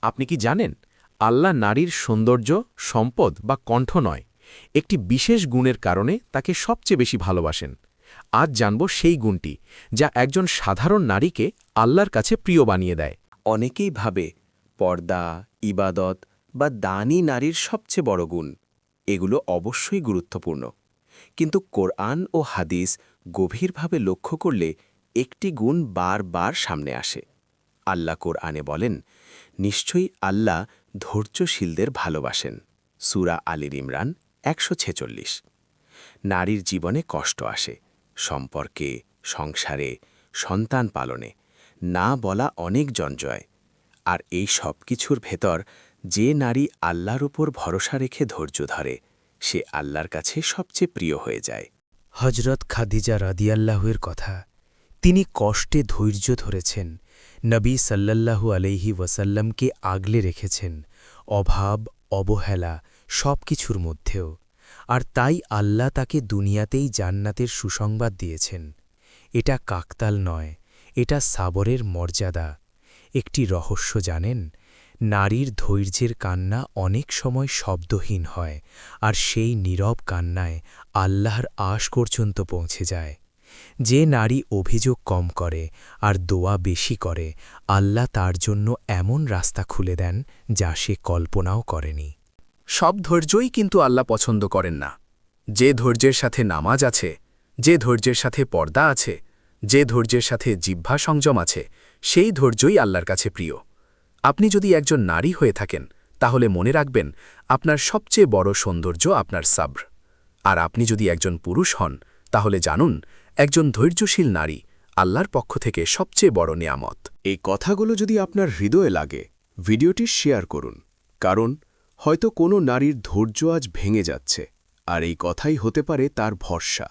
আপনি কি জানেন আল্লাহ নারীর সৌন্দর্য সম্পদ বা কণ্ঠ নয়, একটি বিশেষ গুণের কারণে তাকে সবচেয়ে বেশি ভালোবাসেন। আজ জানব সেই গুণটি যা একজন সাধারণ নারীকে আল্লাহর কাছে প্রিয় বানিয়ে দেয়। অনেকেই ভাবে পর্দা, ইবাদত বা দানই নারীর সবচেয়ে বড় গুণ। এগুলো অবশ্যই গুরুত্বপূর্ণ, কিন্তু কোরআন ও হাদিস গভীরভাবে লক্ষ্য করলে একটি গুণ বারবার সামনে আসে। আল্লাহ কোরআনে বলেন, নিশ্চয়ই আল্লাহ ধৈর্যশীলদের ভালোবাসেন। সূরা আলী ইমরান ১৪৬। নারীর জীবনে কষ্ট আসে, সম্পর্কে, সংসারে, সন্তান পালনে, না বলা অনেক জঞ্জয়। আর এই সব কিছুর ভেতর যে নারী আল্লাহর উপর ভরসা রেখে ধৈর্য ধরে, সে আল্লাহর কাছে সবচেয়ে প্রিয় হয়ে যায়। হজরত খাদিজা রাদিয়াল্লাহুয়ের কথা, তিনি কষ্টে ধৈর্য ধরেছেন, নবী সাল্লাল্লাহু আলাইহি ওয়াসাল্লামকে আগলে রেখেছেন, অভাব, অবহেলা সব কিছুর মধ্যেও। আর তাই আল্লাহ তাকে দুনিয়াতেই জান্নাতের সুসংবাদ দিয়েছেন। এটা কাকতাল নয়, এটা সাবরের মর্যাদা। একটি রহস্য জানেন, নারীর ধৈর্যের কান্না অনেক সময় শব্দহীন হয়, আর সেই নীরব কান্নায় আল্লাহর আশ পর্যন্ত পৌঁছে যায়। যে নারী অভিযোগ কম করে আর দোয়া বেশি করে, আল্লাহ তার জন্য এমন রাস্তা খুলে দেন যা সে কল্পনাও করেনি। সব ধৈর্যই কিন্তু আল্লাহ পছন্দ করেন না। যে ধৈর্যের সাথে নামাজ আছে, যে ধৈর্যের সাথে পর্দা আছে, যে ধৈর্যের সাথে জিহ্বা সংযম আছে, সেই ধৈর্যই আল্লাহর কাছে প্রিয়। আপনি যদি একজন নারী হয়ে থাকেন, তাহলে মনে রাখবেন আপনার সবচেয়ে বড় সৌন্দর্য আপনার সাব্র। আর আপনি যদি একজন পুরুষ হন, তাহলে জানুন একজন ধৈর্যশীল নারী আল্লাহর পক্ষ থেকে সবচেয়ে বড় নিয়ামত। এই কথাগুলো যদি আপনার হৃদয়ে লাগে, ভিডিওটি শেয়ার করুন, কারণ হয়তো কোনো নারীর ধৈর্য আজ ভেঙে যাচ্ছে, আর এই কথাই হতে পারে তার ভরসা।